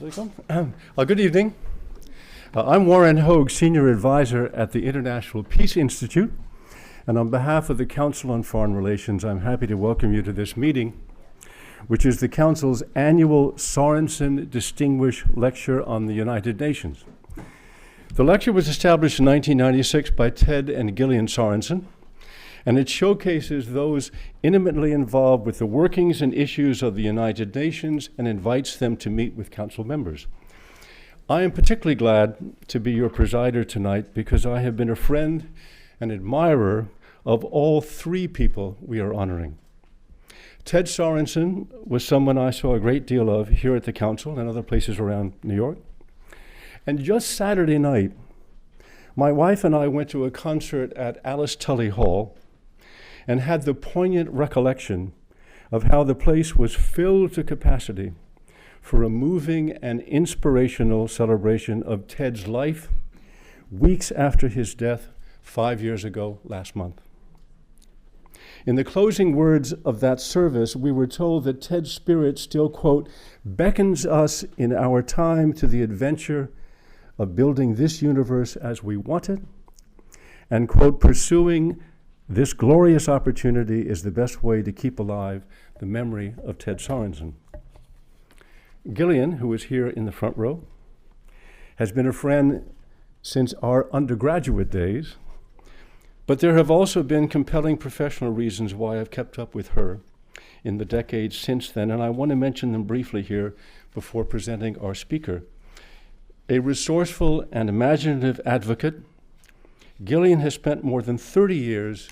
Good evening. I'm Warren Hogue, Senior Advisor at the International Peace Institute, and on behalf of the Council on Foreign Relations, I'm happy to welcome you to this meeting, which is the Council's annual Sorensen Distinguished Lecture on the United Nations. The lecture was established in 1996 by Ted and Gillian Sorensen, and it showcases those intimately involved with the workings and issues of the United Nations and invites them to meet with Council members. I am particularly glad to be your presider tonight because I have been a friend and admirer of all three people we are honoring. Ted Sorensen was someone I saw a great deal of here at the Council and other places around New York. And just Saturday night, my wife and I went to a concert at Alice Tully Hall and had the poignant recollection of how the place was filled to capacity for a moving and inspirational celebration of Ted's life weeks after his death 5 years ago last month. In the closing words of that service, we were told that Ted's spirit still, quote, beckons us in our time to the adventure of building this universe as we want it, and, quote, pursuing this glorious opportunity is the best way to keep alive the memory of Ted Sorensen. Gillian, who is here in the front row, has been a friend since our undergraduate days, but there have also been compelling professional reasons why I've kept up with her in the decades since then, and I want to mention them briefly here before presenting our speaker. A resourceful and imaginative advocate, Gillian has spent more than 30 years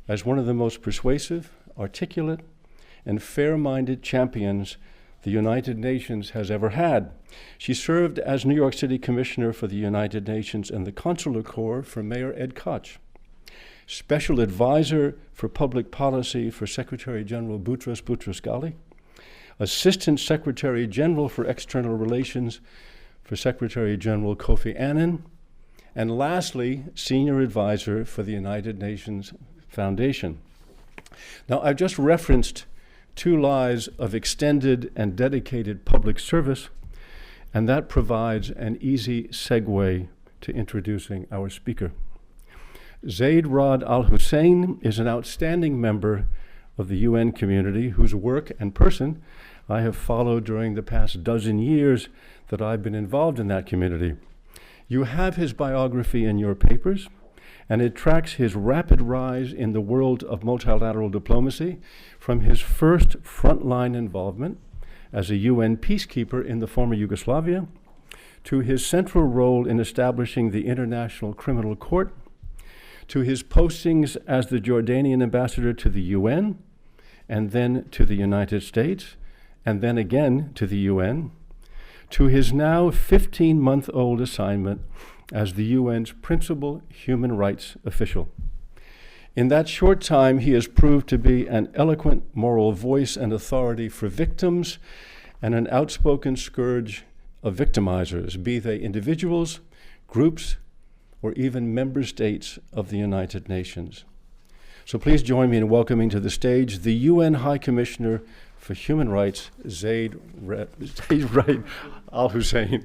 as one of the most persuasive, articulate, and fair-minded champions the United Nations has ever had. She served as New York City Commissioner for the United Nations and the Consular Corps for Mayor Ed Koch, Special Advisor for Public Policy for Secretary General Boutros Boutros-Ghali, Assistant Secretary General for External Relations for Secretary General Kofi Annan, and lastly, Senior Advisor for the United Nations Foundation. Now, I've just referenced 2 lives of extended and dedicated public service, and that provides an easy segue to introducing our speaker. Zeid Ra'ad Al Hussein is an outstanding member of the UN community whose work and person I have followed during the past dozen years that I've been involved in that community. You have his biography in your papers, and it tracks his rapid rise in the world of multilateral diplomacy from his first frontline involvement as a UN peacekeeper in the former Yugoslavia to his central role in establishing the International Criminal Court, to his postings as the Jordanian ambassador to the UN, and then to the United States, and then again to the UN, to his now 15-month-old assignment as the UN's principal human rights official. In that short time, he has proved to be an eloquent moral voice and authority for victims and an outspoken scourge of victimizers, be they individuals, groups, or even member states of the United Nations. So please join me in welcoming to the stage the UN High Commissioner for Human Rights, Zeid Ra'ad Al Hussein.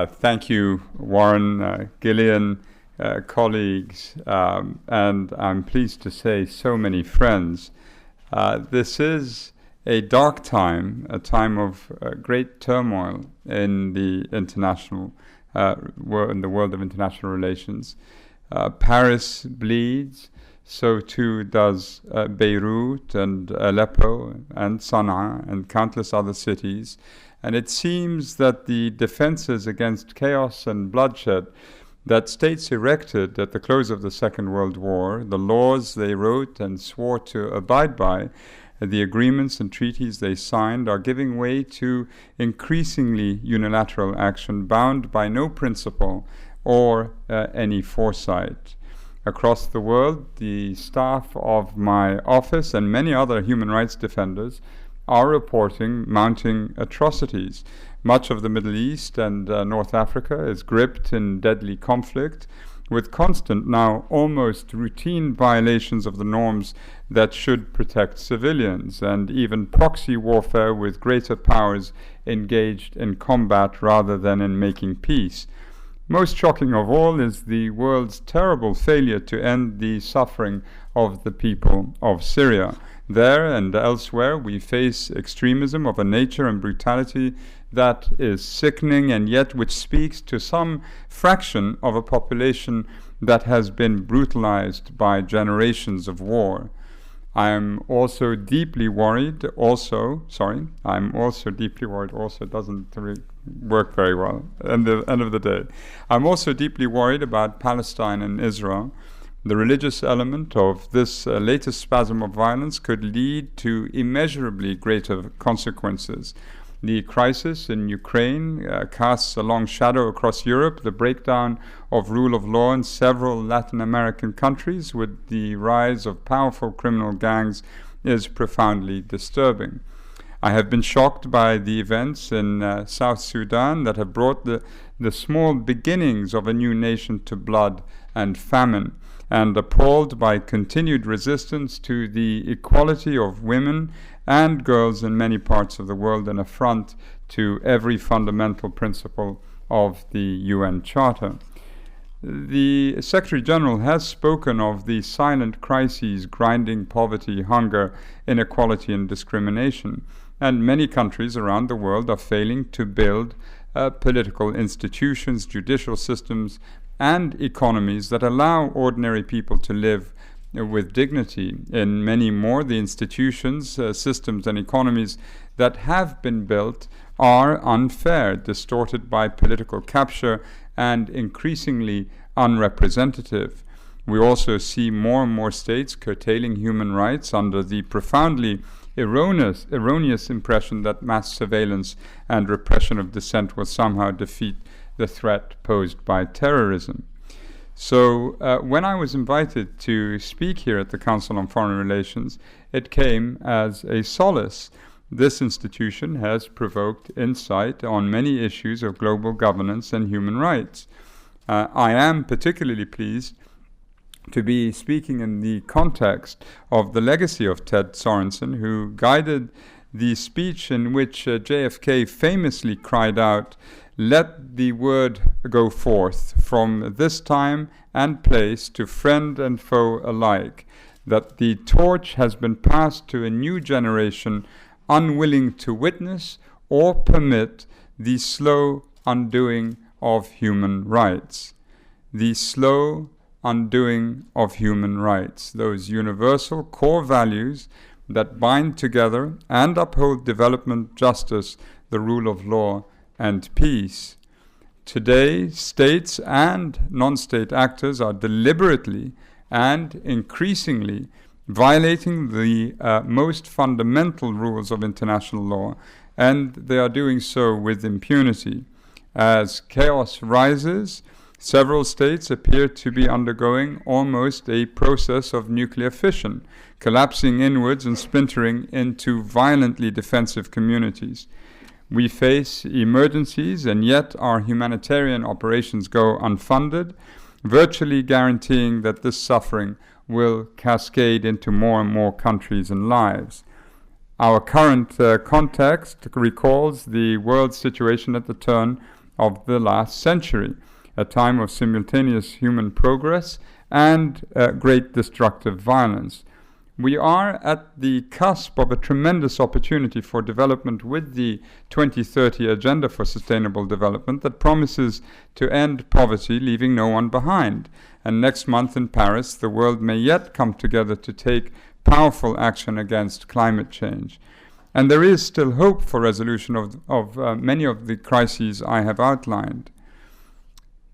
Thank you, Warren, Gillian, colleagues, and I'm pleased to say so many friends. This is a dark time, a time of great turmoil in the international in the world of international relations. Paris bleeds, so too does Beirut and Aleppo and Sana'a and countless other cities. And it seems that the defenses against chaos and bloodshed that states erected at the close of the Second World War, the laws they wrote and swore to abide by, the agreements and treaties they signed, are giving way to increasingly unilateral action bound by no principle or any foresight. Across the world, the staff of my office and many other human rights defenders are reporting mounting atrocities. Much of the Middle East and North Africa is gripped in deadly conflict, with constant, now almost routine violations of the norms that should protect civilians, and even proxy warfare with greater powers engaged in combat rather than in making peace. Most shocking of all is the world's terrible failure to end the suffering of the people of Syria. There and elsewhere we face extremism of a nature and brutality that is sickening, and yet which speaks to some fraction of a population that has been brutalized by generations of war. I'm also deeply worried also doesn't work very well at the end of the day. I'm also deeply worried about Palestine and Israel. The religious element of this latest spasm of violence could lead to immeasurably greater consequences. The crisis in Ukraine casts a long shadow across Europe. The breakdown of rule of law in several Latin American countries with the rise of powerful criminal gangs is profoundly disturbing. I have been shocked by the events in South Sudan that have brought the small beginnings of a new nation to blood and famine, and appalled by continued resistance to the equality of women and girls in many parts of the world, an affront to every fundamental principle of the UN Charter. The Secretary General has spoken of the silent crises grinding poverty, hunger, inequality, and discrimination, and many countries around the world are failing to build political institutions, judicial systems, and economies that allow ordinary people to live with dignity. In many more, the institutions, systems, and economies that have been built are unfair, distorted by political capture, and increasingly unrepresentative. We also see more and more states curtailing human rights under the profoundly erroneous impression that mass surveillance and repression of dissent will somehow defeat the threat posed by terrorism. So when I was invited to speak here at the Council on Foreign Relations, it came as a solace. This institution has provoked insight on many issues of global governance and human rights. I am particularly pleased to be speaking in the context of the legacy of Ted Sorensen, who guided the speech in which JFK famously cried out, "Let the word go forth from this time and place to friend and foe alike, that the torch has been passed to a new generation unwilling to witness or permit the slow undoing of human rights." The slow undoing of human rights, those universal core values that bind together and uphold development, justice, the rule of law, and peace. Today, states and non-state actors are deliberately and increasingly violating the most fundamental rules of international law, and they are doing so with impunity. As chaos rises, several states appear to be undergoing almost a process of nuclear fission, collapsing inwards and splintering into violently defensive communities. We face emergencies, and yet our humanitarian operations go unfunded, virtually guaranteeing that this suffering will cascade into more and more countries and lives. Our current context recalls the world's situation at the turn of the last century, a time of simultaneous human progress and great destructive violence. We are at the cusp of a tremendous opportunity for development with the 2030 Agenda for Sustainable Development that promises to end poverty, leaving no one behind. And next month in Paris, the world may yet come together to take powerful action against climate change. And there is still hope for resolution of many of the crises I have outlined.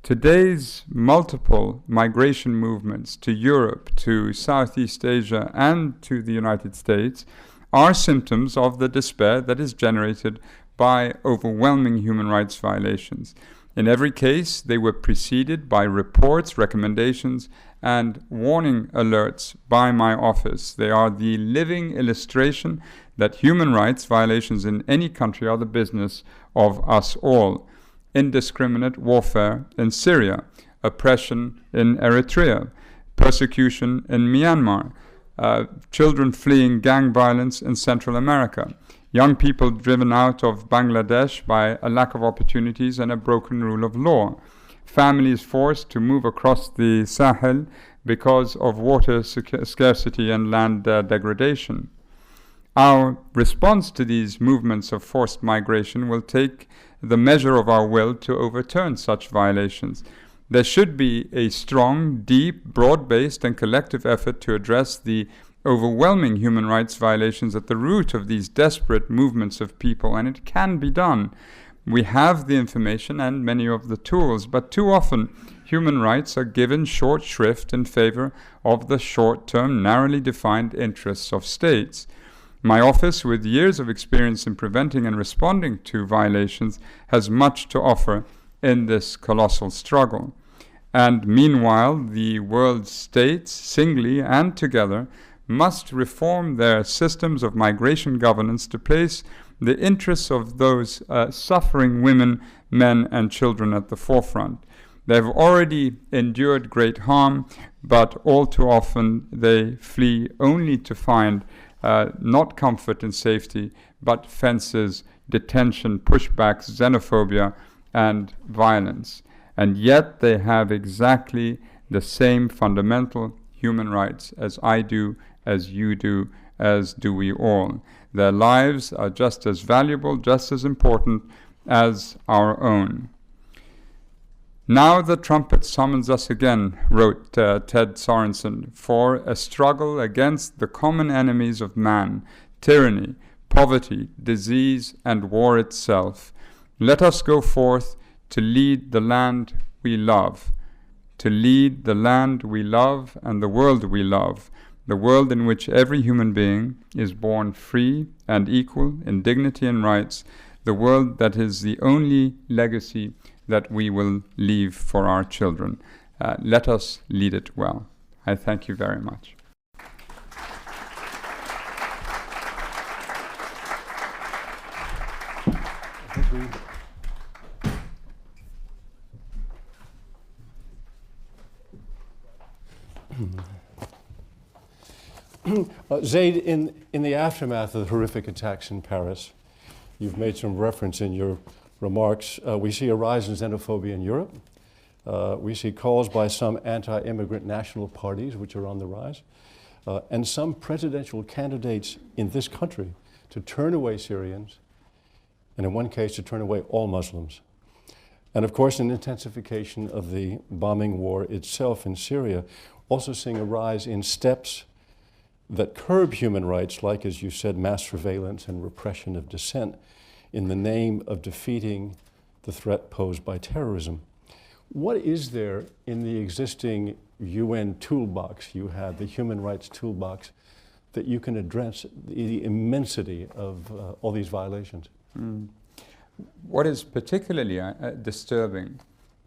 Today's multiple migration movements to Europe, to Southeast Asia, and to the United States are symptoms of the despair that is generated by overwhelming human rights violations. In every case, they were preceded by reports, recommendations, and warning alerts by my office. They are the living illustration that human rights violations in any country are the business of us all. Indiscriminate warfare in Syria, oppression in Eritrea, persecution in Myanmar, children fleeing gang violence in Central America, young people driven out of Bangladesh by a lack of opportunities and a broken rule of law, families forced to move across the Sahel because of water scarcity and land degradation. Our response to these movements of forced migration will take the measure of our will to overturn such violations. There should be a strong, deep, broad-based and collective effort to address the overwhelming human rights violations at the root of these desperate movements of people, and it can be done. We have the information and many of the tools, but too often human rights are given short shrift in favor of the short-term, narrowly defined interests of states. My office, with years of experience in preventing and responding to violations, has much to offer in this colossal struggle. And meanwhile, the world's states, singly and together, must reform their systems of migration governance to place the interests of those suffering women, men, and children at the forefront. They have already endured great harm, but all too often they flee only to find not comfort and safety, but fences, detention, pushbacks, xenophobia, and violence. And yet they have exactly the same fundamental human rights as I do, as you do, as do we all. Their lives are just as valuable, just as important as our own. Now the trumpet summons us again, wrote Ted Sorensen, for a struggle against the common enemies of man, tyranny, poverty, disease, and war itself. Let us go forth to lead the land we love, to lead the land we love and the world we love, the world in which every human being is born free and equal in dignity and rights, the world that is the only legacy that we will leave for our children. Let us lead it well. I thank you very much. Zaid, in the aftermath of the horrific attacks in Paris, you've made some reference in your remarks. We see a rise in xenophobia in Europe. We see calls by some anti-immigrant national parties, which are on the rise, and some presidential candidates in this country to turn away Syrians, and in one case to turn away all Muslims. And of course, an intensification of the bombing war itself in Syria, also seeing a rise in steps that curb human rights, like, as you said, mass surveillance and repression of dissent in the name of defeating the threat posed by terrorism. What is there in the existing UN toolbox you have, the human rights toolbox, that you can address the immensity of all these violations? What is particularly disturbing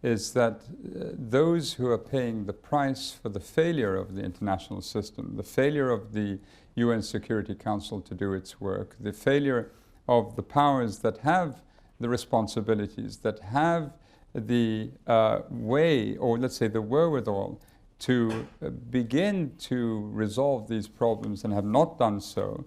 is that those who are paying the price for the failure of the international system, the failure of the UN Security Council to do its work, the failure of the powers that have the responsibilities, that have the way, or let's say the wherewithal, to begin to resolve these problems and have not done so.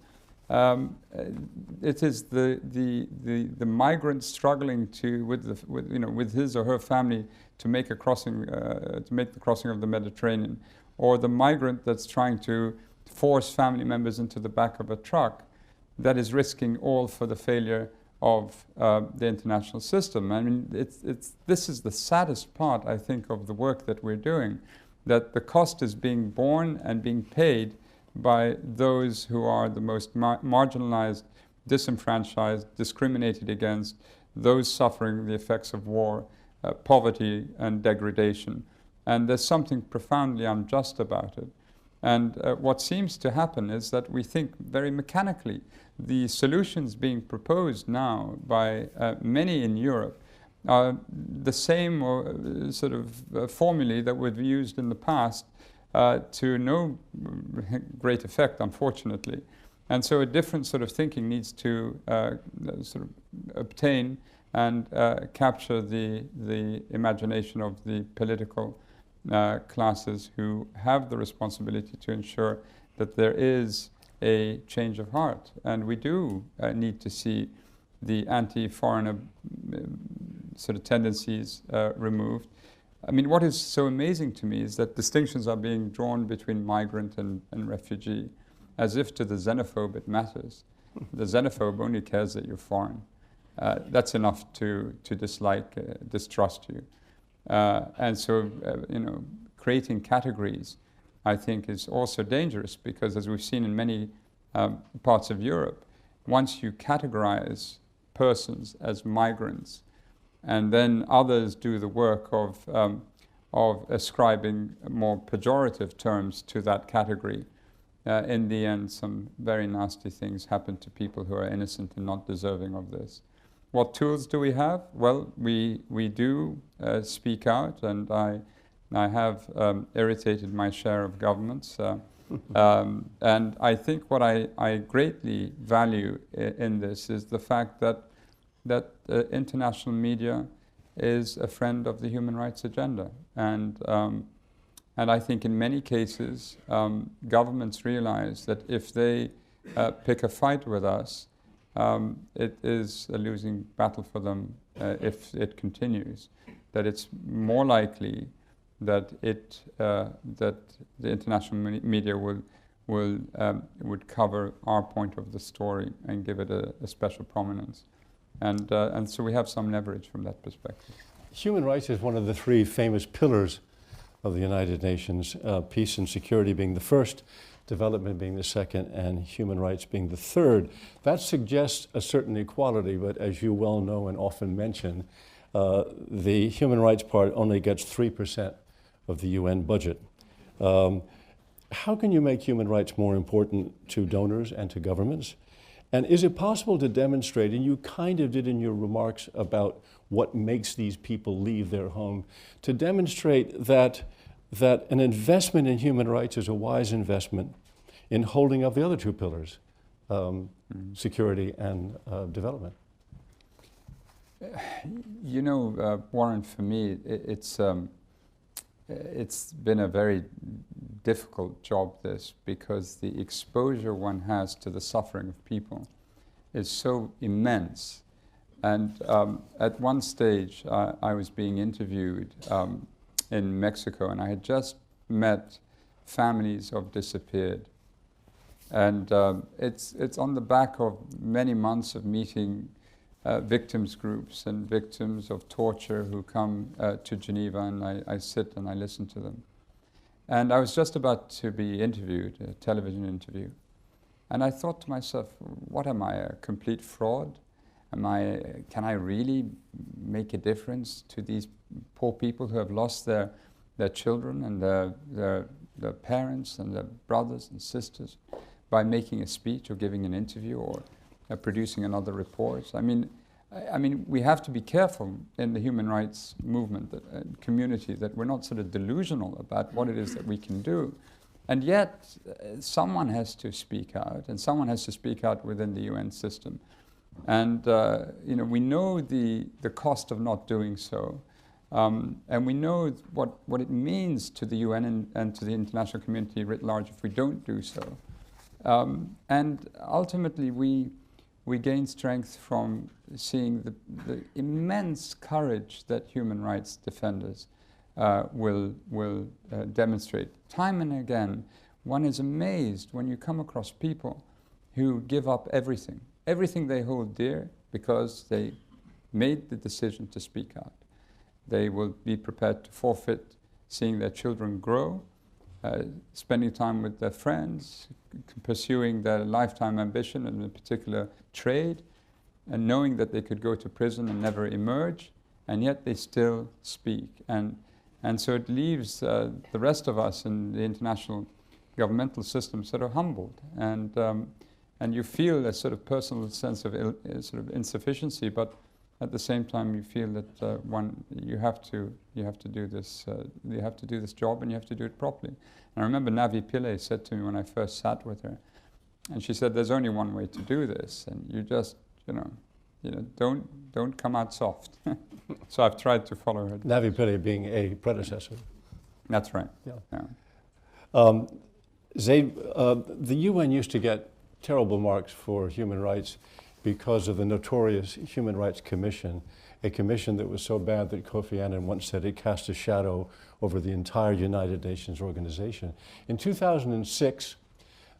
It is the migrant struggling with his or her family to make a crossing, to make the crossing of the Mediterranean, or the migrant that's trying to force family members into the back of a truck, that is risking all for the failure of the international system. I mean, this is the saddest part, I think, of the work that we're doing, that the cost is being borne and being paid by those who are the most marginalized, disenfranchised, discriminated against, those suffering the effects of war, poverty, and degradation. And there's something profoundly unjust about it. And what seems to happen is that we think very mechanically. The solutions being proposed now by many in Europe are the same sort of formulae that were used in the past to no great effect, unfortunately. And so a different sort of thinking needs to sort of obtain and capture the imagination of the political classes who have the responsibility to ensure that there is a change of heart. And we do need to see the anti-foreigner sort of tendencies removed. I mean, what is so amazing to me is that distinctions are being drawn between migrant and refugee, as if to the xenophobe it matters. The xenophobe only cares that you're foreign. That's enough to dislike, distrust you. And so, creating categories, I think, is also dangerous because, as we've seen in many parts of Europe, once you categorize persons as migrants, and then others do the work of ascribing more pejorative terms to that category, in the end, some very nasty things happen to people who are innocent and not deserving of this. What tools do we have? Well, we do speak out, and I have irritated my share of governments. And I think what I greatly value in this is the fact that international media is a friend of the human rights agenda. And I think in many cases, governments realize that if they pick a fight with us, it is a losing battle for them if it continues. That it's more likely that that the international media would cover our point of the story and give it a special prominence. And so we have some leverage from that perspective. Human rights is one of the three famous pillars of the United Nations, peace and security being the first, development being the second, and human rights being the third. That suggests a certain equality, but as you well know and often mention, the human rights part only gets 3% of the UN budget. How can you make human rights more important to donors and to governments? And is it possible to demonstrate, and you kind of did in your remarks about what makes these people leave their home, to demonstrate that an investment in human rights is a wise investment in holding up the other two pillars, security and development? Warren, for me, it's been a very difficult job, this, because the exposure one has to the suffering of people is so immense. And at one stage, I was being interviewed in Mexico, and I had just met families of disappeared. And it's on the back of many months of meeting victims groups and victims of torture who come to Geneva, and I sit and I listen to them. And I was just about to be interviewed, a television interview. And I thought to myself, what am I, a complete fraud? Can I really make a difference to these poor people who have lost their children and their parents and their brothers and sisters by making a speech or giving an interview or producing another report? I mean, we have to be careful in the human rights movement community that we're not sort of delusional about what it is that we can do. And yet, someone has to speak out, and someone has to speak out within the UN system. And we know the cost of not doing so, and we know what it means to the UN and to the international community writ large if we don't do so. And ultimately, we gain strength from seeing the immense courage that human rights defenders will demonstrate. Time and again, one is amazed when you come across people who give up everything they hold dear, because they made the decision to speak out. They will be prepared to forfeit seeing their children grow, spending time with their friends, pursuing their lifetime ambition in a particular trade, and knowing that they could go to prison and never emerge, and yet they still speak. And so it leaves the rest of us in the international governmental system sort of humbled, and you feel a sort of personal sense of sort of insufficiency, but at the same time you feel that you have to do this job, and you have to do it properly. And I remember Navi Pillay said to me when I first sat with her, and she said, "There's only one way to do this, and you just don't come out soft. So I've tried to follow her. Navi Pillay being a predecessor. That's right. Yeah. Zaid, the UN used to get terrible marks for human rights because of the notorious Human Rights Commission, a commission that was so bad that Kofi Annan once said it cast a shadow over the entire United Nations organization. In 2006,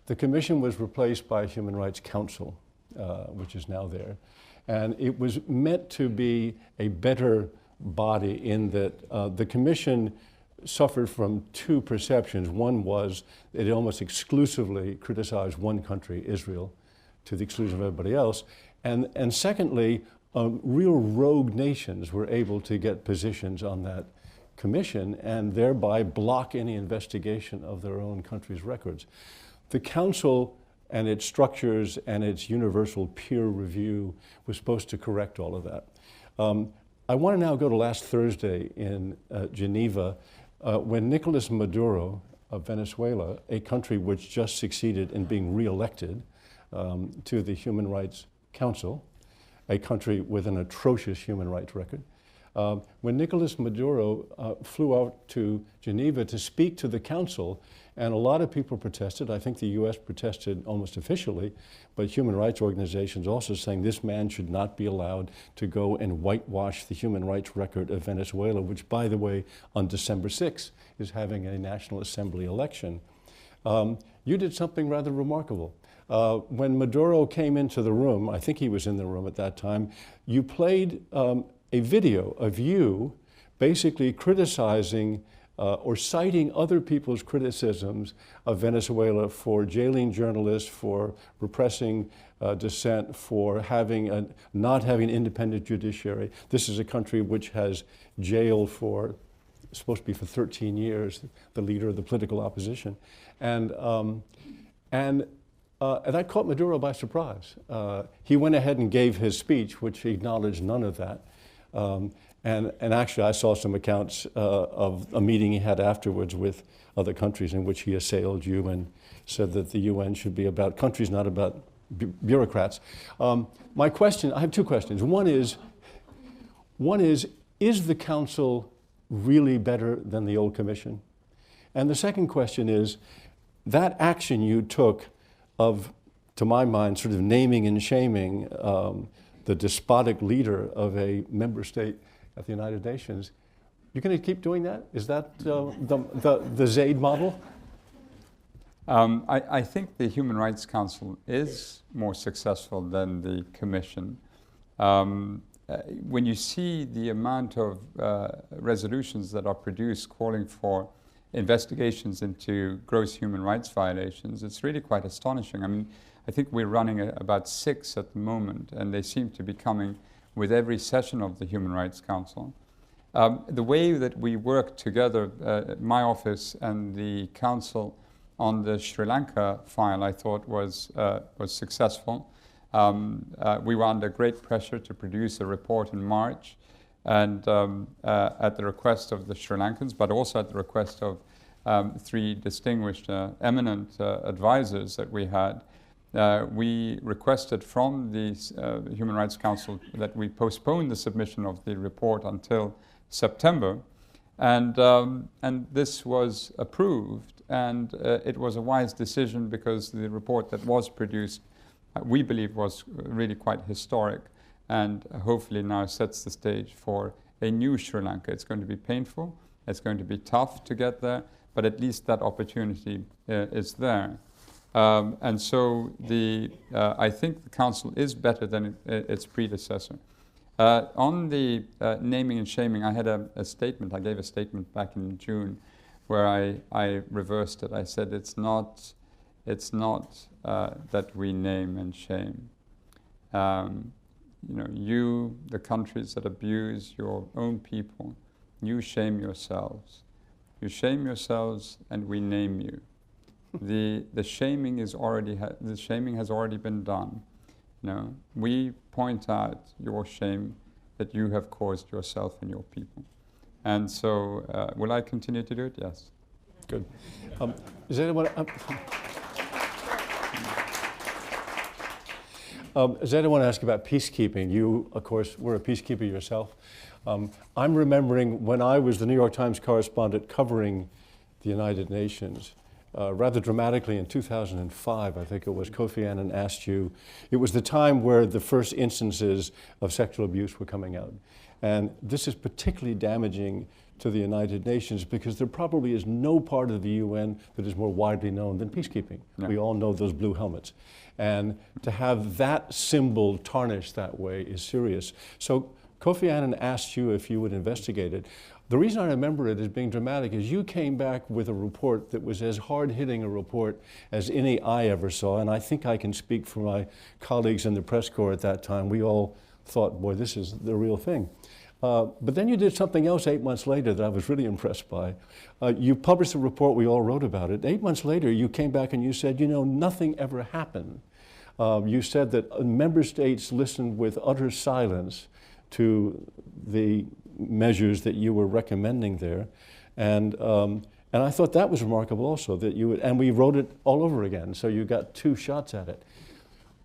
the commission was replaced by a Human Rights Council, which is now there. And it was meant to be a better body in that the commission suffered from two perceptions. One was that it almost exclusively criticized one country, Israel, to the exclusion of everybody else. And secondly, real rogue nations were able to get positions on that commission and thereby block any investigation of their own country's records. The council and its structures and its universal peer review was supposed to correct all of that. I want to now go to last Thursday in Geneva when Nicolas Maduro of Venezuela, a country which just succeeded in being re-elected to the Human Rights Council, a country with an atrocious human rights record, when Nicolas Maduro flew out to Geneva to speak to the council, and a lot of people protested. I think the US protested almost officially, but human rights organizations also saying this man should not be allowed to go and whitewash the human rights record of Venezuela, which, by the way, on December 6th is having a National Assembly election. You did something rather remarkable. When Maduro came into the room, I think he was in the room at that time, you played a video of you basically criticizing or citing other people's criticisms of Venezuela for jailing journalists, for repressing dissent, for not having an independent judiciary. This is a country which has jailed for, supposed to be for 13 years, the leader of the political opposition. And that caught Maduro by surprise. He went ahead and gave his speech, which acknowledged none of that. And actually, I saw some accounts of a meeting he had afterwards with other countries in which he assailed you and said that the UN should be about countries, not about bureaucrats. My question, I have two questions. One is the Council really better than the old Commission? And the second question is, that action you took of, to my mind, sort of naming and shaming the despotic leader of a member state at the United Nations, you're going to keep doing that? Is that the Zaid model? I think the Human Rights Council is more successful than the Commission. When you see the amount of resolutions that are produced calling for investigations into gross human rights violations, it's really quite astonishing. I mean, I think we're running about 6 at the moment, and they seem to be coming with every session of the Human Rights Council. The way that we work together, my office and the Council on the Sri Lanka file, I thought was successful. We were under great pressure to produce a report in March, and at the request of the Sri Lankans, but also at the request of 3 distinguished, eminent advisors that we had, we requested from the Human Rights Council that we postpone the submission of the report until September, and this was approved, and it was a wise decision because the report that was produced, we believe, was really quite historic, and hopefully now sets the stage for a new Sri Lanka. It's going to be painful, it's going to be tough to get there, but at least that opportunity is there. And so I think the Council is better than its predecessor. On the naming and shaming, I had a statement, I gave a statement back in June where I reversed it. I said it's not that we name and shame. You, the countries that abuse your own people, you shame yourselves. You shame yourselves and we name you. The shaming has already been done. We point out your shame that you have caused yourself and your people. And so, will I continue to do it? Yes. Good. Is anyone? Zed, I want to ask about peacekeeping. You, of course, were a peacekeeper yourself. I'm remembering when I was the New York Times correspondent covering the United Nations, rather dramatically in 2005, I think it was, Kofi Annan asked you, it was the time where the first instances of sexual abuse were coming out. And this is particularly damaging to the United Nations because there probably is no part of the UN that is more widely known than peacekeeping. Yeah. We all know those blue helmets. And to have that symbol tarnished that way is serious. So Kofi Annan asked you if you would investigate it. The reason I remember it as being dramatic is you came back with a report that was as hard-hitting a report as any I ever saw, and I think I can speak for my colleagues in the press corps at that time. We all thought, boy, this is the real thing. But then you did something else 8 months later that I was really impressed by. You published a report, we all wrote about it. 8 months later, you came back and you said, you know, nothing ever happened. You said that member states listened with utter silence to the measures that you were recommending there. And I thought that was remarkable also, that you would, and we wrote it all over again, so you got 2 shots at it.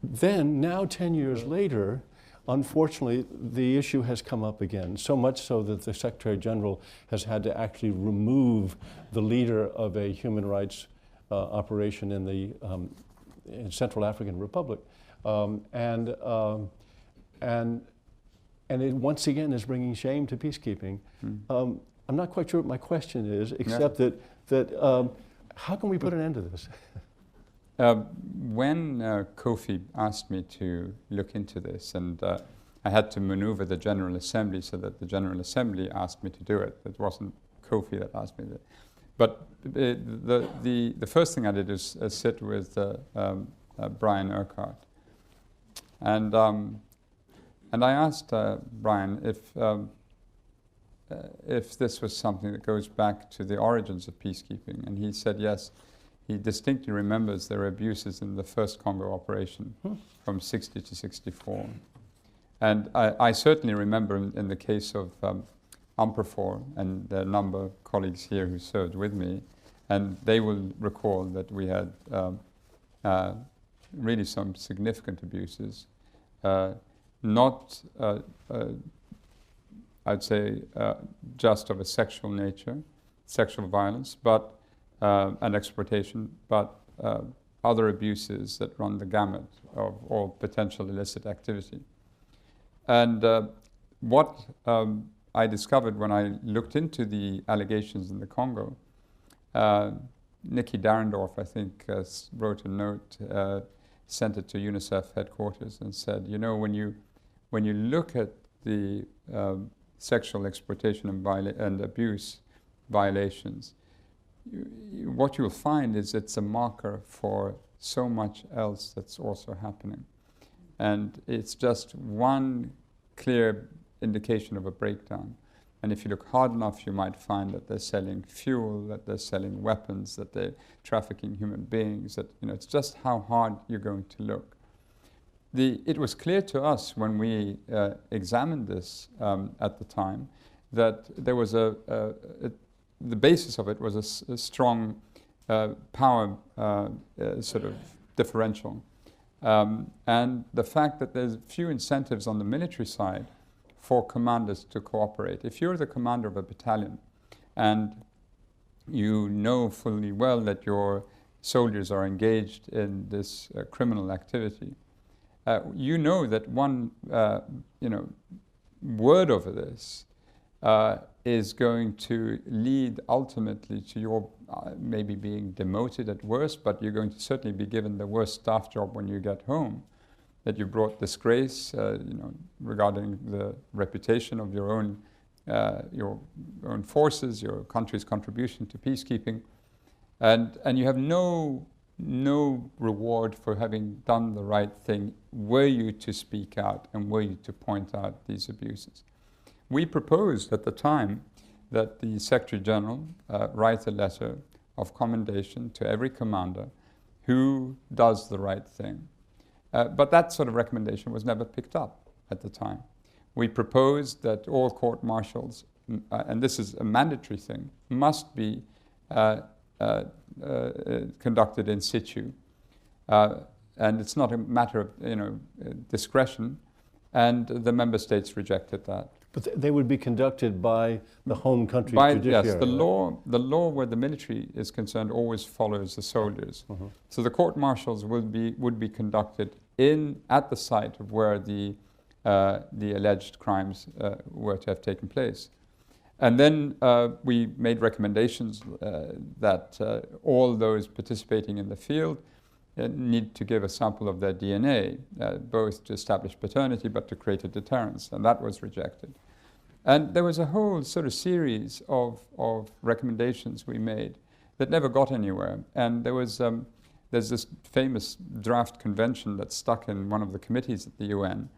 Then, now 10 years later, unfortunately, the issue has come up again, so much so that the Secretary General has had to actually remove the leader of a human rights operation in the in Central African Republic. And it once again is bringing shame to peacekeeping. I'm not quite sure what my question is, except that how can we put an end to this? When Kofi asked me to look into this, and I had to maneuver the General Assembly so that the General Assembly asked me to do it. It wasn't Kofi that asked me to. But the first thing I did is sit with Brian Urquhart. And I asked Brian if this was something that goes back to the origins of peacekeeping, and he said yes. He distinctly remembers there were abuses in the first Congo operation from 60 to 64. And I certainly remember in the case of UNPROFOR, and there are a number of colleagues here who served with me, and they will recall that we had really some significant abuses, not, I'd say, just of a sexual nature, sexual violence, but and exploitation, but other abuses that run the gamut of all potential illicit activity. And what I discovered when I looked into the allegations in the Congo, Nikki Darendorf, I think, wrote a note, sent it to UNICEF headquarters and said, you know, when you look at the sexual exploitation and abuse violations, what you'll find is it's a marker for so much else that's also happening. And it's just one clear indication of a breakdown. And if you look hard enough, you might find that they're selling fuel, that they're selling weapons, that they're trafficking human beings, that, you know, it's just how hard you're going to look. It was clear to us when we examined this at the time that there was the basis of it was a strong power sort of differential. And the fact that there's few incentives on the military side for commanders to cooperate. If you're the commander of a battalion and you know fully well that your soldiers are engaged in this criminal activity, you know that one word over this is going to lead ultimately to your maybe being demoted at worst, but you're going to certainly be given the worst staff job when you get home, that you brought disgrace regarding the reputation of your own forces, your country's contribution to peacekeeping, and you have no reward for having done the right thing were you to speak out and were you to point out these abuses. We proposed at the time that the Secretary General write a letter of commendation to every commander who does the right thing. But that sort of recommendation was never picked up at the time. We proposed that all court-martials, and this is a mandatory thing, must be conducted in situ. and it's not a matter of discretion, and the member states rejected that. But they would be conducted by the home country's Yes, judiciary. the law where the military is concerned always follows the soldiers. So the court-martials would be conducted at the site of where the alleged crimes were to have taken place. And then we made recommendations that all those participating in the field need to give a sample of their DNA, both to establish paternity but to create a deterrence, and that was rejected. And there was a whole sort of series of recommendations we made that never got anywhere. And there's this famous draft convention that's stuck in one of the committees at the UN,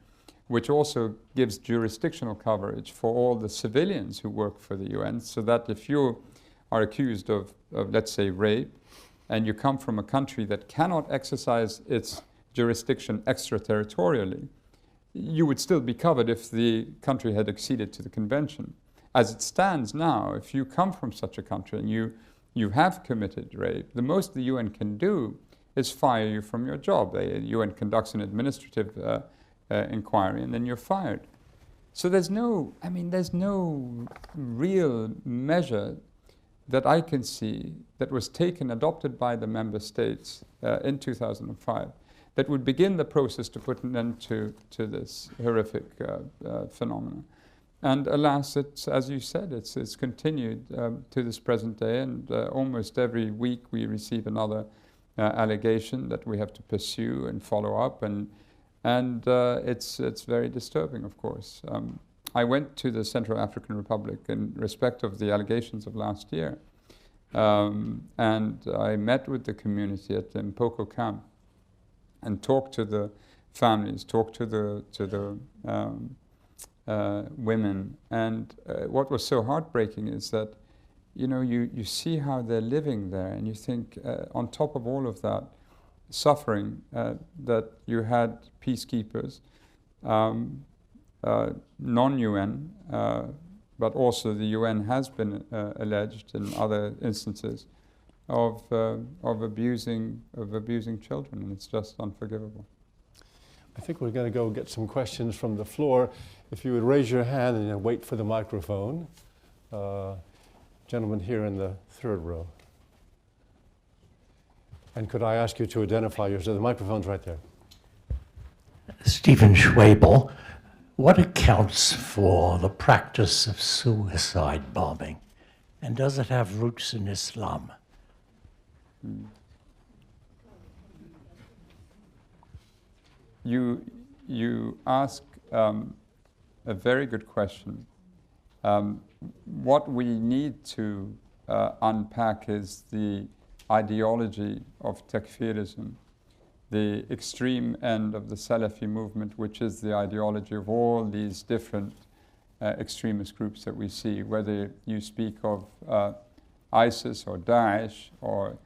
which also gives jurisdictional coverage for all the civilians who work for the UN, so that if you are accused of, let's say, rape, and you come from a country that cannot exercise its jurisdiction extraterritorially, you would still be covered if the country had acceded to the convention. As it stands now, if you come from such a country and you have committed rape, the most the UN can do is fire you from your job. The UN conducts an administrative inquiry, and then you're fired. So there's no real measure that I can see that was adopted by the member states in 2005 that would begin the process to put an end to this horrific phenomenon. And alas, it's, as you said, it's continued to this present day, and almost every week we receive another allegation that we have to pursue and follow up, and it's very disturbing, of course. I went to the Central African Republic in respect of the allegations of last year, and I met with the community at the Mpoko camp and talked to the families, talked to the women. And what was so heartbreaking is that, you see how they're living there, and you think, on top of all of that suffering, that you had peacekeepers, non-UN, but also the UN has been alleged in other instances of abusing children, and it's just unforgivable. I think we're going to go get some questions from the floor. If you would raise your hand and wait for the microphone. Gentleman here in the third row. And could I ask you to identify yourself? The microphone's right there. Stephen Schwabel, what accounts for the practice of suicide bombing? And does it have roots in Islam? You ask a very good question. What we need to unpack is the ideology of takfirism, the extreme end of the Salafi movement, which is the ideology of all these different extremist groups that we see, whether you speak of ISIS or Daesh or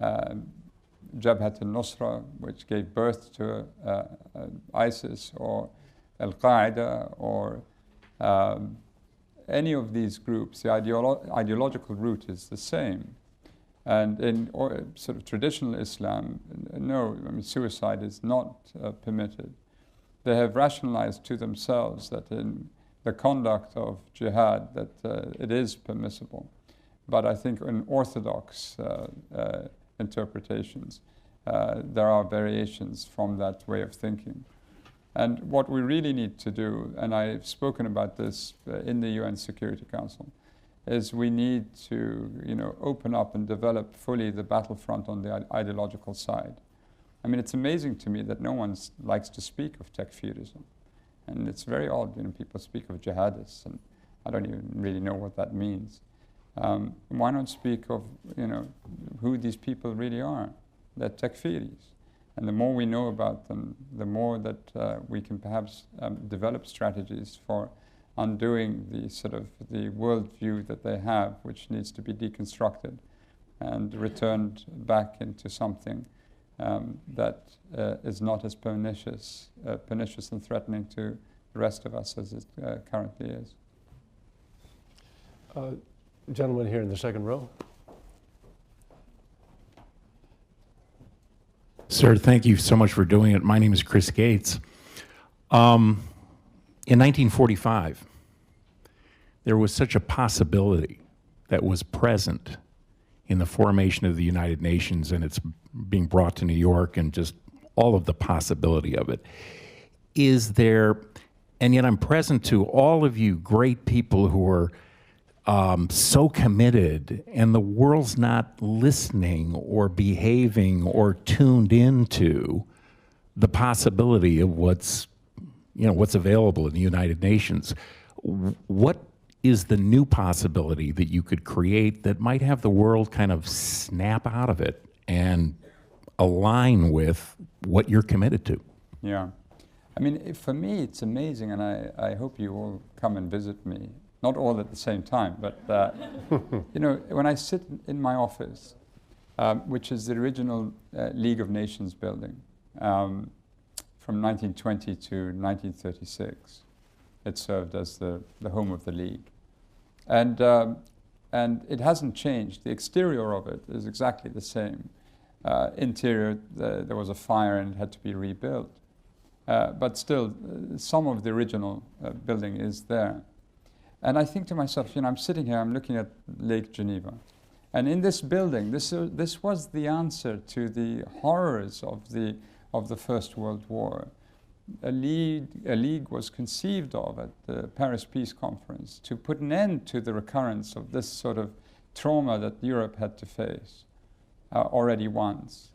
Jabhat al-Nusra, which gave birth to ISIS, or Al-Qaeda, or any of these groups. The ideological root is the same. And in sort of traditional Islam, no, suicide is not permitted. They have rationalized to themselves that in the conduct of jihad that it is permissible. But I think in orthodox interpretations, there are variations from that way of thinking. And what we really need to do, and I've spoken about this in the UN Security Council, is we need to open up and develop fully the battlefront on the ideological side. I mean, it's amazing to me that no one likes to speak of takfirism. And it's very odd, people speak of jihadists, and I don't even really know what that means. Why not speak of, who these people really are? They're takfiris. And the more we know about them, the more that we can perhaps develop strategies for undoing the sort of the worldview that they have, which needs to be deconstructed and returned back into something that is not as pernicious and threatening to the rest of us as it currently is. Gentleman here in the second row. Sir, thank you so much for doing it. My name is Chris Gates. In 1945, there was such a possibility that was present in the formation of the United Nations, and it's being brought to New York, and just all of the possibility of it. Is there, and yet I'm present to all of you great people who are so committed, and the world's not listening or behaving or tuned into the possibility of what's available in the United Nations. What is the new possibility that you could create that might have the world kind of snap out of it and align with what you're committed to? Yeah. I mean, for me, it's amazing, and I hope you all come and visit me. Not all at the same time, but when I sit in my office, which is the original League of Nations building, from 1920 to 1936, it served as the home of the League, and it hasn't changed. The exterior of it is exactly the same. Interior, there was a fire and it had to be rebuilt, but still, some of the original building is there. And I think to myself, I'm sitting here, I'm looking at Lake Geneva. And in this building, this was the answer to the horrors of the First World War. A league was conceived of at the Paris Peace Conference to put an end to the recurrence of this sort of trauma that Europe had to face already once.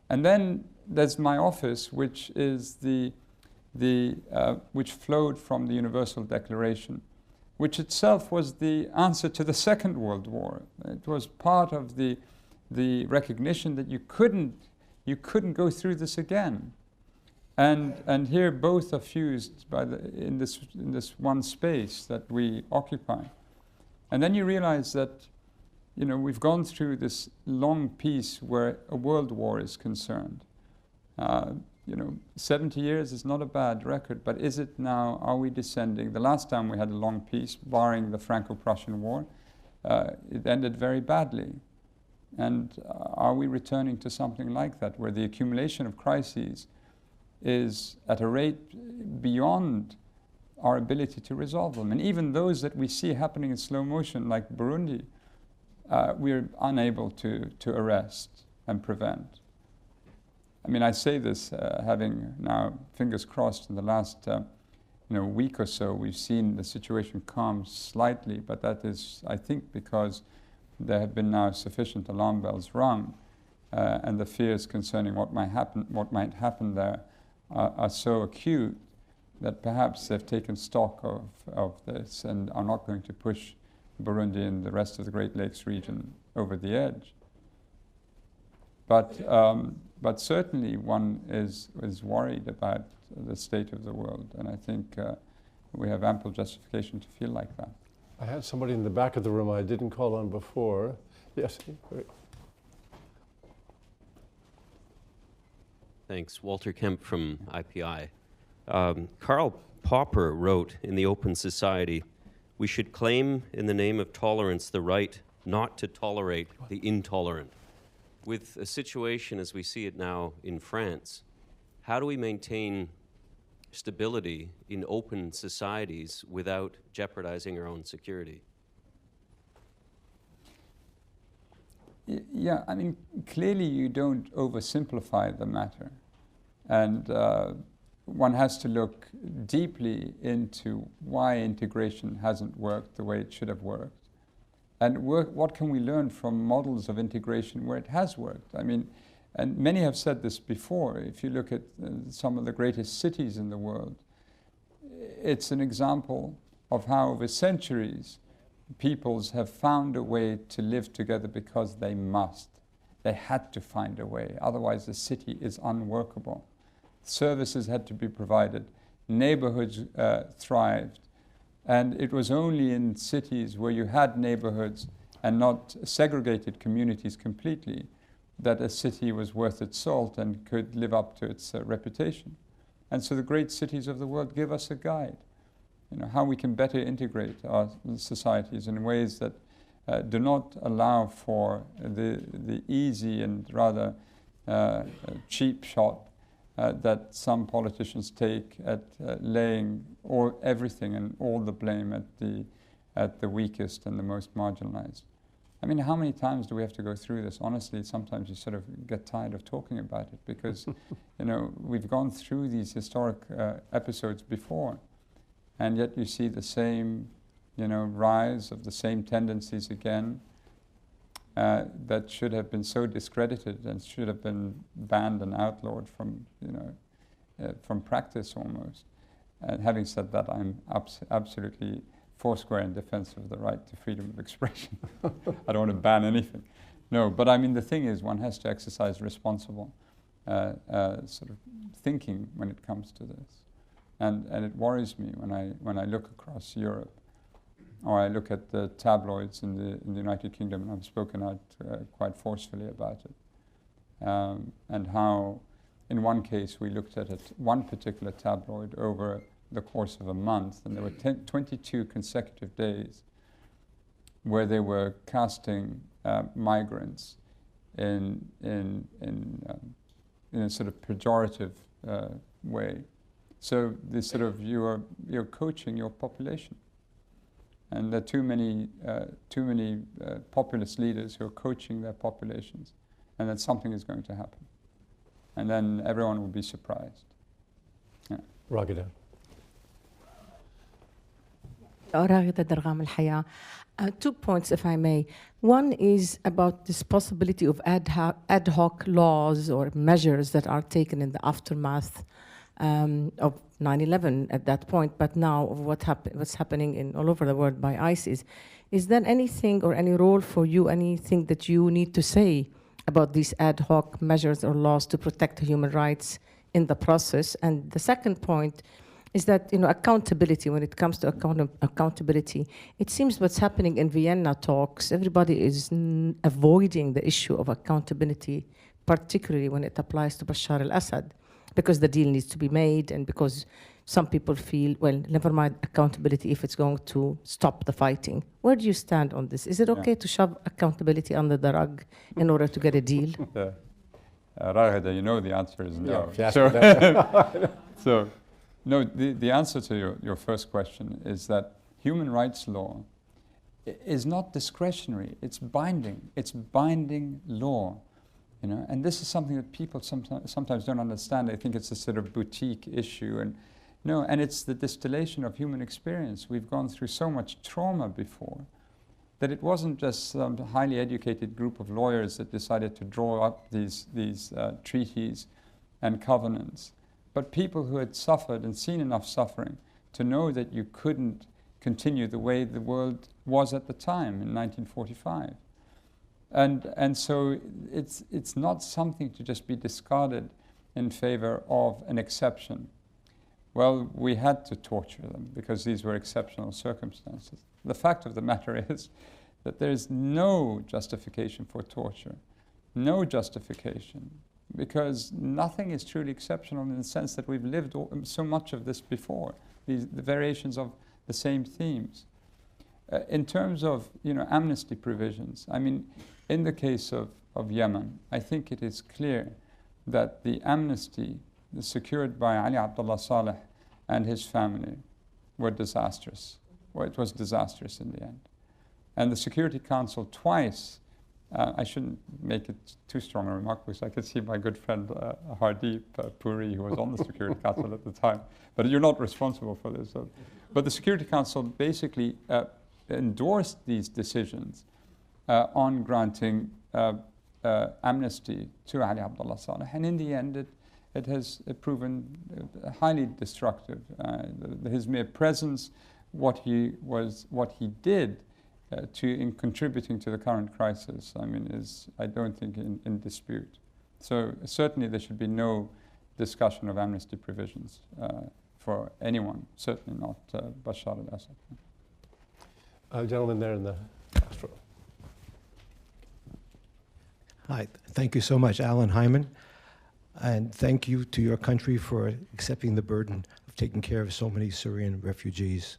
And then there's my office, which is which flowed from the Universal Declaration, which itself was the answer to the Second World War. It was part of the recognition that you couldn't go through this again, and here both are fused in this one space that we occupy, and then you realize that we've gone through this long peace where a world war is concerned. 70 years is not a bad record, but is it now? Are we descending? The last time we had a long peace, barring the Franco-Prussian War, it ended very badly. And are we returning to something like that, where the accumulation of crises is at a rate beyond our ability to resolve them? And even those that we see happening in slow motion, like Burundi, we're unable to arrest and prevent. I mean, I say this having now, fingers crossed, in the last week or so, we've seen the situation calm slightly, but that is, I think, because there have been now sufficient alarm bells rung, and the fears concerning what might happen there are so acute that perhaps they've taken stock of this and are not going to push Burundi and the rest of the Great Lakes region over the edge. But certainly one is worried about the state of the world, and I think we have ample justification to feel like that. I had somebody in the back of the room I didn't call on before. Yes. Thanks. Walter Kemp from IPI. Karl Popper wrote in The Open Society, "We should claim in the name of tolerance the right not to tolerate the intolerant." With a situation as we see it now in France, how do we maintain stability in open societies without jeopardizing our own security? Yeah, I mean, clearly you don't oversimplify the matter. And one has to look deeply into why integration hasn't worked the way it should have worked. And what can we learn from models of integration where it has worked? I mean, and many have said this before. If you look at some of the greatest cities in the world, it's an example of how over centuries peoples have found a way to live together because they must. They had to find a way, otherwise the city is unworkable. Services had to be provided, neighborhoods thrived, and it was only in cities where you had neighborhoods and not segregated communities completely that a city was worth its salt and could live up to its reputation. And so the great cities of the world give us a guide, how we can better integrate our societies in ways that do not allow for the easy and rather cheap shot that some politicians take at laying everything and all the blame at the weakest and the most marginalized. I mean, how many times do we have to go through this? Honestly, sometimes you sort of get tired of talking about it because, we've gone through these historic episodes before, and yet you see the same, rise of the same tendencies again that should have been so discredited and should have been banned and outlawed from, from practice almost. And having said that, I'm absolutely foursquare in defense of the right to freedom of expression. I don't want to ban anything. No, but I mean, the thing is, one has to exercise responsible sort of thinking when it comes to this. And it worries me when I look across Europe, or I look at the tabloids in the United Kingdom, and I've spoken out quite forcefully about it. And how, in one case, we looked at one particular tabloid over the course of a month, and there were 22 consecutive days where they were casting migrants in a sort of pejorative way. So this sort of you're coaching your population, and there are too many populist leaders who are coaching their populations, and that something is going to happen, and then everyone will be surprised. Yeah. Raghida. راغدة درغام الحياة. 2 points, if I may. One is about this possibility of ad hoc laws or measures that are taken in the aftermath of 9/11 at that point, but now of what's happening all over the world by ISIS. Is there anything or any role for you, anything that you need to say about these ad hoc measures or laws to protect human rights in the process? And the second point is that, accountability, when it comes to accountability, it seems what's happening in Vienna talks, everybody is avoiding the issue of accountability, particularly when it applies to Bashar al-Assad, because the deal needs to be made and because some people feel, well, never mind accountability if it's going to stop the fighting. Where do you stand on this? Is it okay to shove accountability under the rug in order to get a deal? Raghida, the answer is no. So, no, the answer to your first question is that human rights law is not discretionary, it's binding. It's binding law, and this is something that people sometimes don't understand. They think it's a sort of boutique issue, and it's the distillation of human experience. We've gone through so much trauma before that it wasn't just some highly educated group of lawyers that decided to draw up these treaties and covenants, but people who had suffered and seen enough suffering to know that you couldn't continue the way the world was at the time in 1945. And so it's not something to just be discarded in favor of an exception. Well, we had to torture them because these were exceptional circumstances. The fact of the matter is that there is no justification for torture, no justification, because nothing is truly exceptional in the sense that we've lived so much of this before, the variations of the same themes. In terms of amnesty provisions, I mean, in the case of Yemen, I think it is clear that the amnesty secured by Ali Abdullah Saleh and his family were disastrous. Well, it was disastrous in the end. And the Security Council twice, I shouldn't make it too strong a remark because I could see my good friend Hardeep Puri, who was on the Security Council at the time, but you're not responsible for this. But the Security Council basically endorsed these decisions on granting amnesty to Ali Abdullah Saleh, and in the end it has proven highly destructive. His mere presence, what he did in contributing to the current crisis, I mean, is, I don't think, in dispute. So certainly there should be no discussion of amnesty provisions for anyone, certainly not Bashar al-Assad. Gentleman there in the last row. Hi, thank you so much, Alan Hyman, and thank you to your country for accepting the burden of taking care of so many Syrian refugees.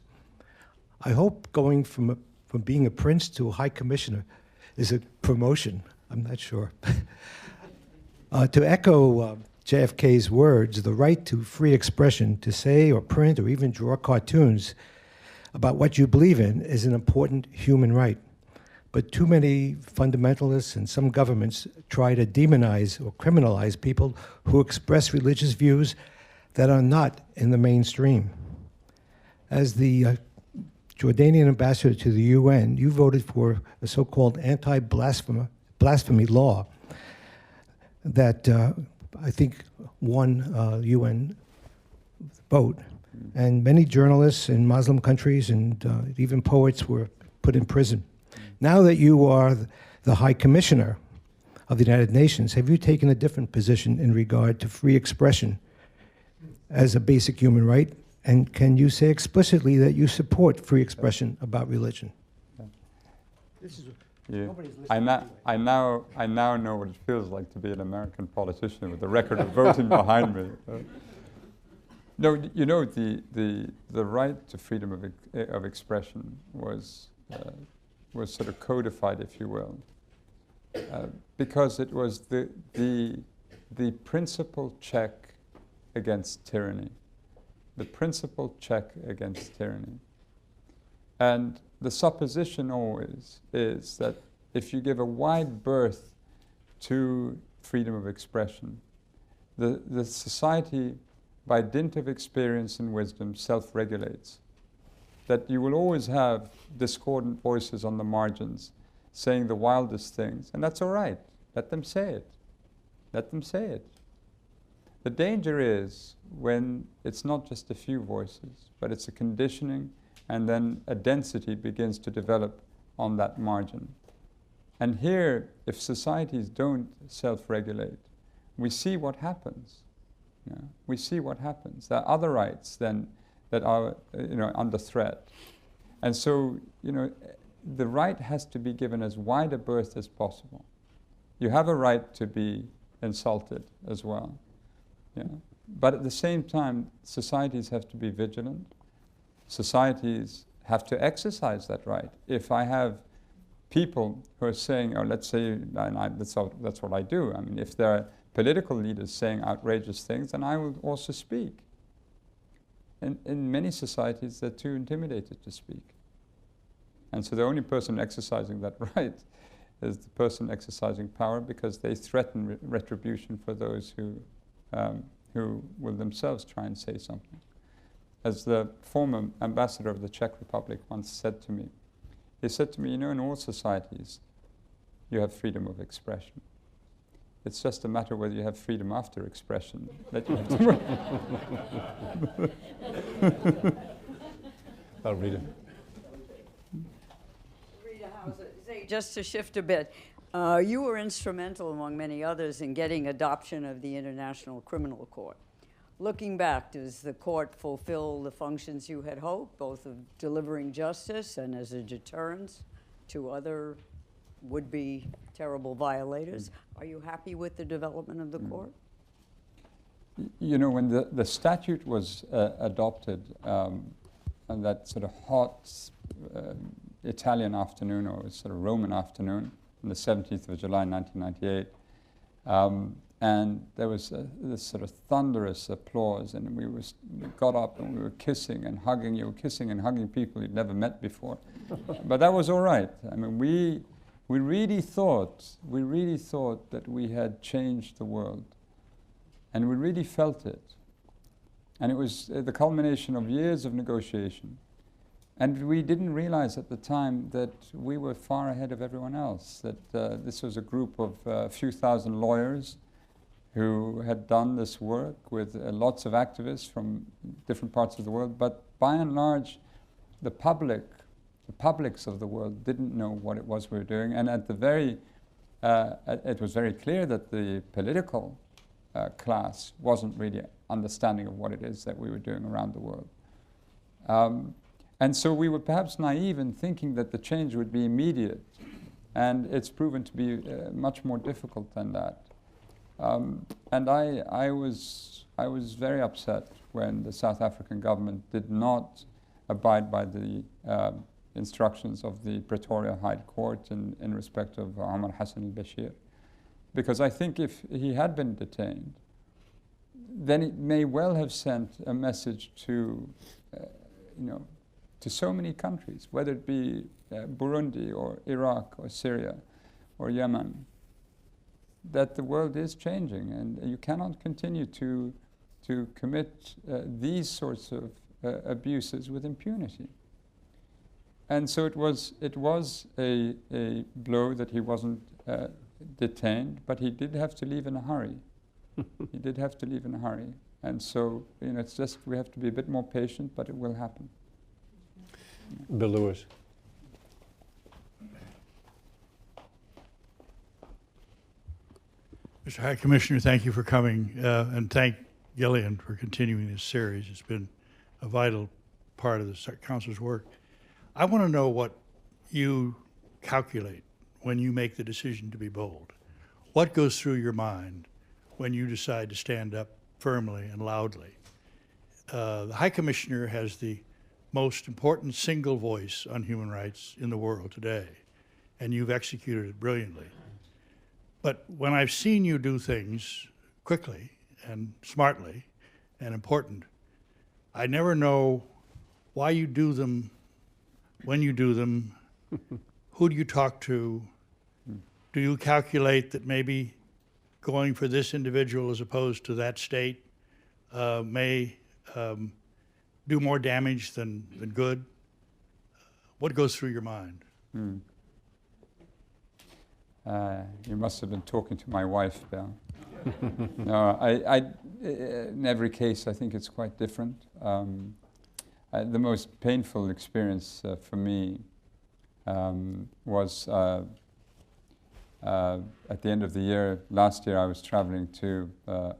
I hope going from being a prince to a high commissioner is a promotion. I'm not sure. To echo JFK's words, the right to free expression, to say or print or even draw cartoons about what you believe in is an important human right. But too many fundamentalists and some governments try to demonize or criminalize people who express religious views that are not in the mainstream. As the Jordanian ambassador to the UN, you voted for a so-called anti-blasphemy law that I think won UN vote. And many journalists in Muslim countries and even poets were put in prison. Now that you are the High Commissioner of the United Nations, have you taken a different position in regard to free expression as a basic human right? And can you say explicitly that you support free expression about religion? This is Yeah. nobody's listening I now know what it feels like to be an American politician with the record of voting behind me. No, you know, the right to freedom of expression was sort of codified, if you will, because it was the principal check against tyranny, the principal check against tyranny. And the supposition always is that if you give a wide berth to freedom of expression, the society, by dint of experience and wisdom, self-regulates. That you will always have discordant voices on the margins saying the wildest things, and that's all right. Let them say it. Let them say it. The danger is when it's not just a few voices, but it's a conditioning, and then a density begins to develop on that margin. And here, if societies don't self-regulate, we see what happens. You know, we see what happens. There are other rights then that are under threat. And so, the right has to be given as wide a berth as possible. You have a right to be insulted as well. But at the same time, societies have to be vigilant. Societies have to exercise that right. If I have people who are saying, or let's say, that's what I do. I mean, if there are political leaders saying outrageous things, then I will also speak. And in many societies, they're too intimidated to speak. And so the only person exercising that right is the person exercising power, because they threaten retribution for those who will themselves try and say something. As the former ambassador of the Czech Republic once said to me, he said to me, in all societies, you have freedom of expression. It's just a matter whether you have freedom after expression that you have to work. I'll read it. Rita Hauser, just to shift a bit, you were instrumental, among many others, in getting adoption of the International Criminal Court. Looking back, does the court fulfill the functions you had hoped, both of delivering justice and as a deterrence to other would-be terrible violators? Are you happy with the development of the court? When the statute was adopted, on that sort of hot Italian afternoon, or sort of Roman afternoon, on the 17th of July, 1998, and there was this sort of thunderous applause, and we got up and we were kissing and hugging. You were kissing and hugging people you'd never met before. But that was all right. I mean, we really thought that we had changed the world. And we really felt it. And it was the culmination of years of negotiation. And we didn't realize at the time that we were far ahead of everyone else, that this was a group of a few thousand lawyers who had done this work with lots of activists from different parts of the world. But by and large, the publics of the world didn't know what it was we were doing. And it was very clear that the political class wasn't really understanding of what it is that we were doing around the world. And so we were perhaps naive in thinking that the change would be immediate. And it's proven to be much more difficult than that. And I was very upset when the South African government did not abide by the instructions of the Pretoria High Court in respect of Omar Hassan al-Bashir. Because I think if he had been detained, then it may well have sent a message to, to so many countries, whether it be Burundi or Iraq or Syria or Yemen, that the world is changing, and you cannot continue to commit these sorts of abuses with impunity. And so it was a blow that he wasn't detained, but he did have to leave in a hurry. He did have to leave in a hurry. And so, it's just, we have to be a bit more patient, but it will happen. Bill Lewis. Mr. High Commissioner, thank you for coming, and thank Gillian for continuing this series. It's been a vital part of the Council's work. I want to know what you calculate when you make the decision to be bold. What goes through your mind when you decide to stand up firmly and loudly? The High Commissioner has the most important single voice on human rights in the world today, and you've executed it brilliantly. But when I've seen you do things quickly and smartly and important, I never know why you do them, when you do them, who do you talk to? Do you calculate that maybe going for this individual as opposed to that state may do more damage than good? What goes through your mind? You must have been talking to my wife, Bill. No, in every case, I think it's quite different. The most painful experience for me was at the end of the year. Last year, I was traveling to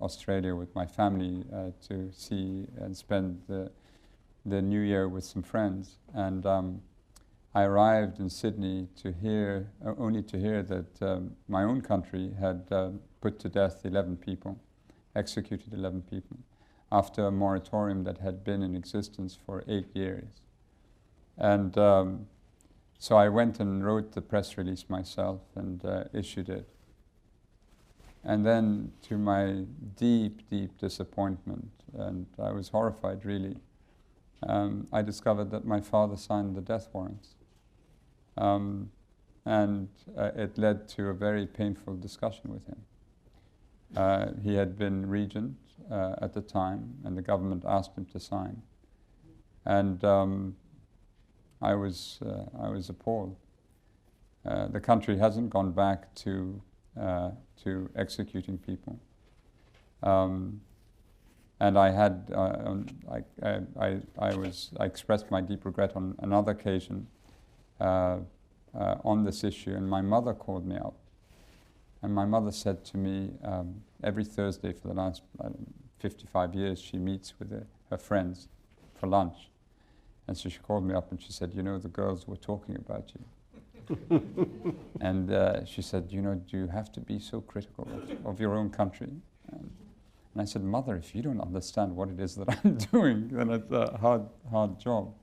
Australia with my family to see and spend the New Year with some friends. And I arrived in Sydney to hear, only to hear that my own country had put to death 11 people, executed 11 people, after a moratorium that had been in existence for 8 years. And so I went and wrote the press release myself and issued it. And then, to my deep, deep disappointment, and I was horrified really, I discovered that my father signed the death warrants. And it led to a very painful discussion with him. He had been regent at the time, and the government asked him to sign. And I was appalled. The country hasn't gone back to executing people. And I had, I expressed my deep regret on another occasion on this issue, and my mother called me up. And my mother said to me, every Thursday for the last 55 years, she meets with her friends for lunch. And so she called me up and she said, the girls were talking about you. And she said, do you have to be so critical of your own country? And I said, Mother, if you don't understand what it is that I'm doing, then it's a hard job.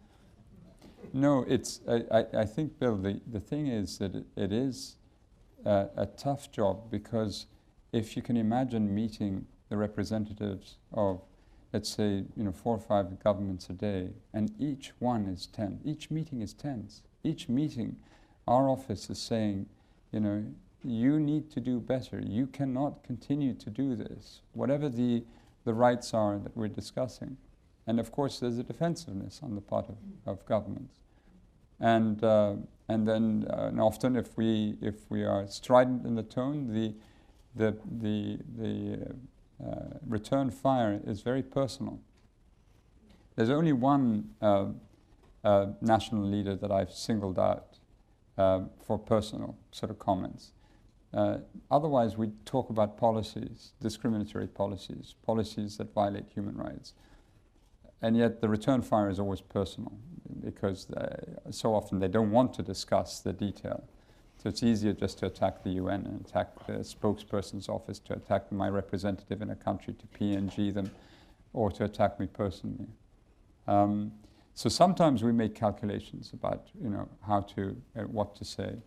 No, I think, Bill, the thing is that it is a tough job, because if you can imagine meeting the representatives of, let's say, 4 or 5 governments a day, and each one is tense. Each meeting is tense. Each meeting, our office is saying, you need to do better. You cannot continue to do this, whatever the rights are that we're discussing. And of course, there's a defensiveness on the part of governments. And then often, if we are strident in the tone, the return fire is very personal. There's only one national leader that I've singled out for personal sort of comments. Otherwise, we talk about policies, discriminatory policies, policies that violate human rights. And yet the return fire is always personal, because so often they don't want to discuss the detail. So it's easier just to attack the UN and attack the spokesperson's office, to attack my representative in a country, to PNG them, or to attack me personally. So sometimes we make calculations about, how to, what to say.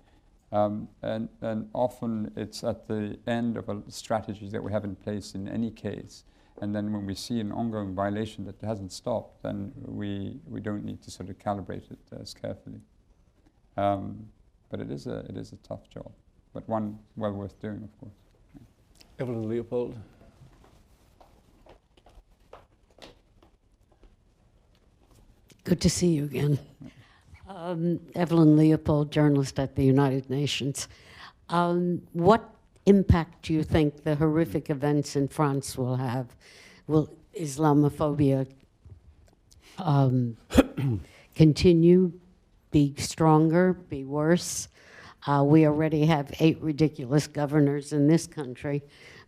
And often it's at the end of a strategy that we have in place in any case. And then when we see an ongoing violation that hasn't stopped, then we don't need to sort of calibrate it as carefully. But it is a tough job, but one well worth doing, of course. Evelyn Leopold. Good to see you again. Evelyn Leopold, journalist at the United Nations. What impact do you think the horrific events in France will have? Will Islamophobia continue, be stronger, be worse? We already have 8 ridiculous governors in this country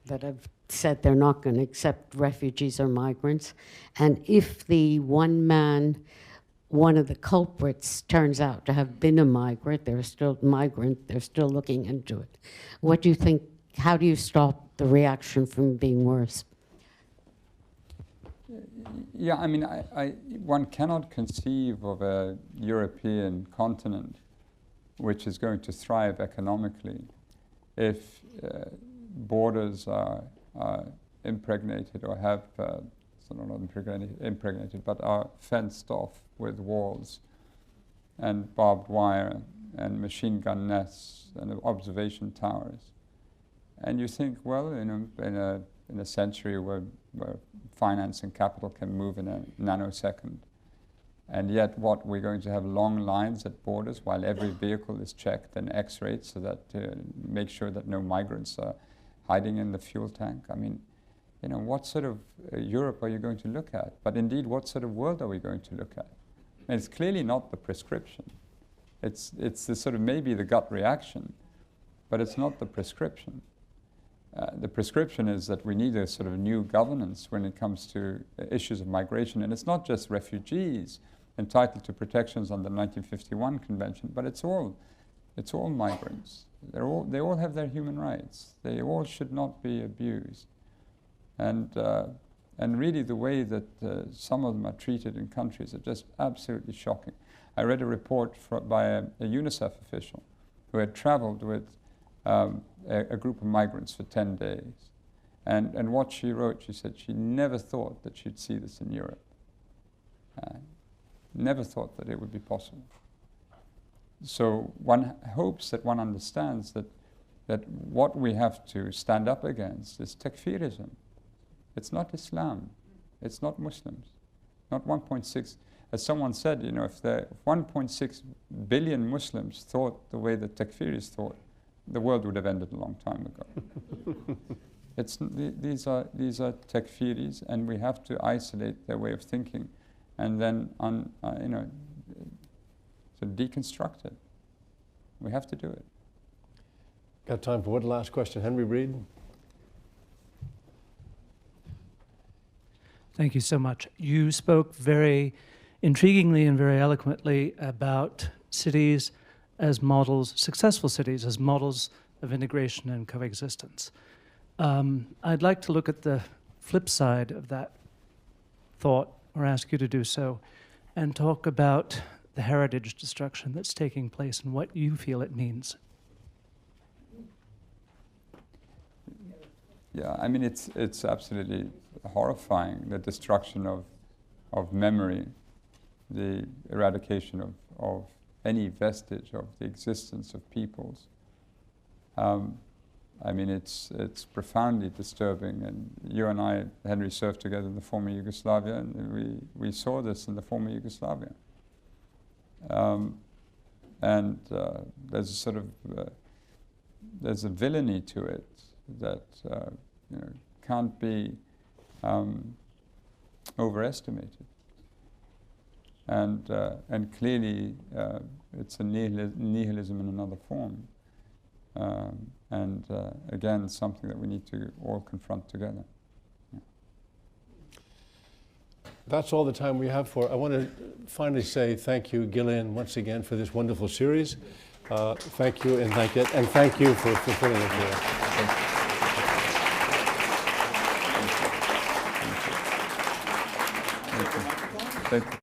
that have said they're not going to accept refugees or migrants. And if the one of the culprits turns out to have been a migrant, they're still looking into it. What do you think, how do you stop the reaction from being worse? Yeah, I mean, one cannot conceive of a European continent which is going to thrive economically if borders are impregnated or have, not impregnated, but are fenced off with walls and barbed wire and machine gun nests and observation towers. And you think, well, in a century where finance and capital can move in a nanosecond, and yet what, we're going to have long lines at borders while every vehicle is checked and x-rayed so that make sure that no migrants are hiding in the fuel tank. I mean, what sort of Europe are you going to look at? But indeed, what sort of world are we going to look at? And it's clearly not the prescription. It's the sort of maybe the gut reaction, but it's not the prescription. The prescription is that we need a sort of new governance when it comes to issues of migration. And it's not just refugees entitled to protections under the 1951 Convention, but it's all migrants. They all have their human rights. They all should not be abused. And really the way that some of them are treated in countries are just absolutely shocking. I read a report by a UNICEF official who had traveled with a group of migrants for 10 days. And what she wrote, she said she never thought that she'd see this in Europe. Never thought that it would be possible. So one hopes that one understands that what we have to stand up against is takfirism. It's not Islam. It's not Muslims. Not 1.6. As someone said, if 1.6 billion Muslims thought the way that takfiris thought, the world would have ended a long time ago. These are takfiris, and we have to isolate their way of thinking, and then to deconstruct it. We have to do it. Got time for one last question. Henry Reid. Thank you so much. You spoke very intriguingly and very eloquently about cities as models, successful cities as models of integration and coexistence. I'd like to look at the flip side of that thought, or ask you to do so, and talk about the heritage destruction that's taking place and what you feel it means. Yeah, I mean, it's absolutely horrifying, the destruction of memory, the eradication of any vestige of the existence of peoples. I mean, it's profoundly disturbing. And you and I, Henry, served together in the former Yugoslavia, and we saw this in the former Yugoslavia. There's a sort of there's a villainy to it that can't be overestimated. And clearly, it's a nihilism in another form. Again, something that we need to all confront together. Yeah. That's all the time we have for. I want to finally say thank you, Gillian, once again for this wonderful series. Thank you, and thank you for putting it here. Thank you.